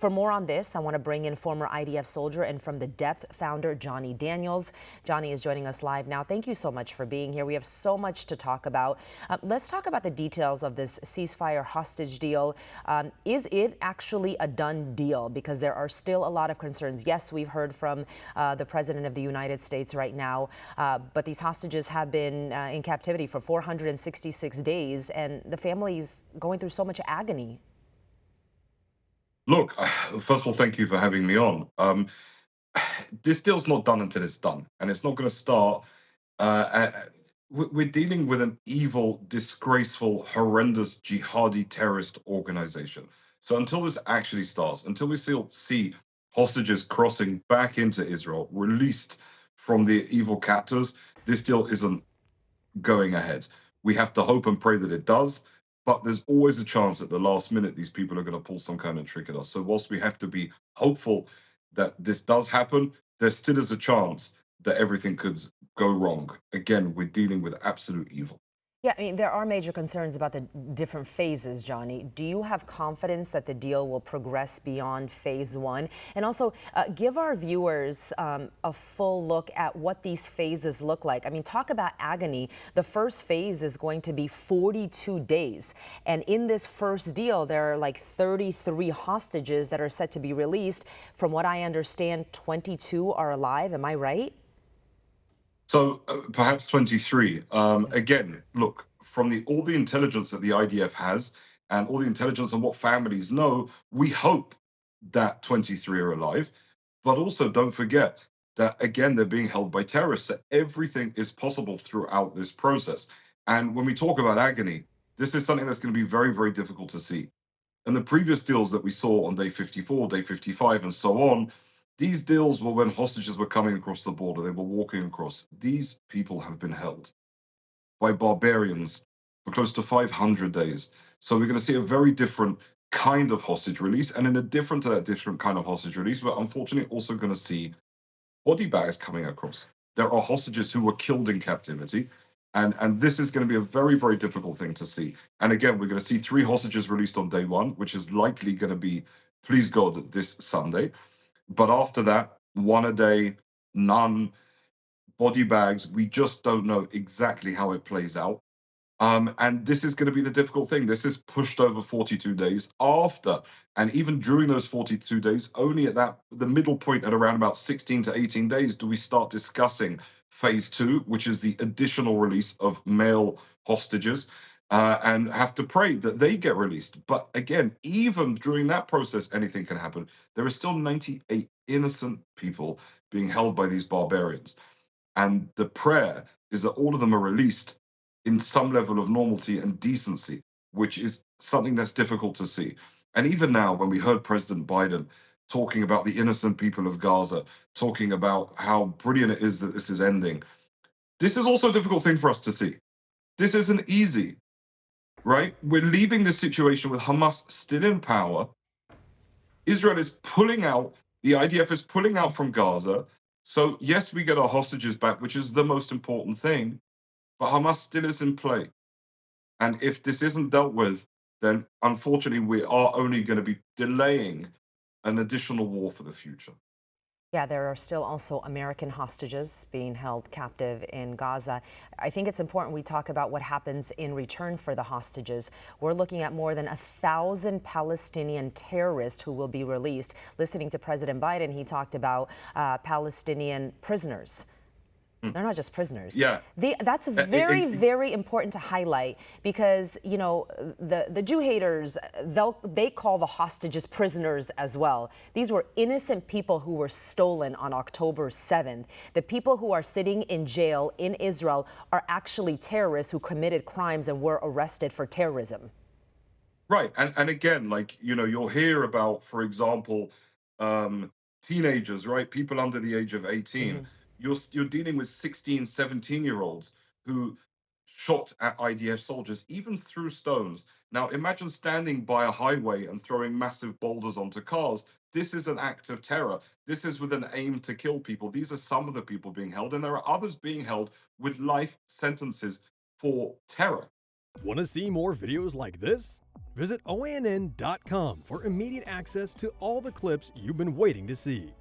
For more on this, I want to bring in former IDF soldier and From the Depth founder, Jonny Daniels. Jonny is joining us live now. Thank you so much for being here. We have so much to talk about. Let's talk about the details of this ceasefire hostage deal. Is it actually a done deal? Because there are still a lot of concerns. Yes, we've heard from the President of the United States right now, but these hostages have been in captivity for 466 days, and the family's going through so much agony. Look, first of all, thank you for having me on. This deal's not done until it's done, and it's not going to start. We're dealing with an evil, disgraceful, horrendous jihadi terrorist organization. So until this actually starts, until we see hostages crossing back into Israel, released from the evil captors, this deal isn't going ahead. We have to hope and pray that it does. But there's always a chance at the last minute these people are going to pull some kind of trick at us. So whilst we have to be hopeful that this does happen, there still is a chance that everything could go wrong. Again, we're dealing with absolute evil. Yeah, I mean, there are major concerns about the different phases, Jonny. Do you have confidence that the deal will progress beyond phase one? And also, give our viewers a full look at what these phases look like. I mean, talk about agony. The first phase is going to be 42 days. And in this first deal, there are like 33 hostages that are set to be released. From what I understand, 22 are alive. Am I right? So perhaps 23. Again, look, from all the intelligence that the IDF has and all the intelligence and what families know, we hope that 23 are alive. But also don't forget that, again, they're being held by terrorists. So everything is possible throughout this process. And when we talk about agony, this is something that's going to be very, very difficult to see. And the previous deals that we saw on day 54, day 55, and so on, these deals were when hostages were coming across the border, they were walking across. These people have been held by barbarians for close to 500 days. So we're going to see a very different kind of hostage release. And in a different kind of hostage release, we're unfortunately also going to see body bags coming across. There are hostages who were killed in captivity. And this is going to be a very, very difficult thing to see. And again, we're going to see 3 hostages released on day 1, which is likely going to be, please God, this Sunday. But after that, 1 a day, none, body bags, we just don't know exactly how it plays out. And this is going to be the difficult thing. This is pushed over 42 days after. And even during those 42 days, only at the middle point at around about 16 to 18 days, do we start discussing phase 2, which is the additional release of male hostages. And have to pray that they get released. But again, even during that process, anything can happen. There are still 98 innocent people being held by these barbarians. And the prayer is that all of them are released in some level of normalcy and decency, which is something that's difficult to see. And even now, when we heard President Biden talking about the innocent people of Gaza, talking about how brilliant it is that this is ending, this is also a difficult thing for us to see. This isn't easy. Right? We're leaving this situation with Hamas still in power. Israel is pulling out, the IDF is pulling out from Gaza. So, yes, we get our hostages back, which is the most important thing, but Hamas still is in play. And if this isn't dealt with, then unfortunately, we are only going to be delaying an additional war for the future. Yeah, there are still also American hostages being held captive in Gaza. I think it's important we talk about what happens in return for the hostages. We're looking at more than 1,000 Palestinian terrorists who will be released. Listening to President Biden, he talked about Palestinian prisoners. They're not just prisoners. Yeah. That's very, very important to highlight because, you know, the Jew haters, they call the hostages prisoners as well. These were innocent people who were stolen on October 7th. The people who are sitting in jail in Israel are actually terrorists who committed crimes and were arrested for terrorism. Right. And again, like, you know, you'll hear about, for example, teenagers, right? People under the age of 18. You're dealing with 16, 17-year-olds who shot at IDF soldiers, even threw stones. Now, imagine standing by a highway and throwing massive boulders onto cars. This is an act of terror. This is with an aim to kill people. These are some of the people being held, and there are others being held with life sentences for terror. Want to see more videos like this? Visit OANN.com for immediate access to all the clips you've been waiting to see.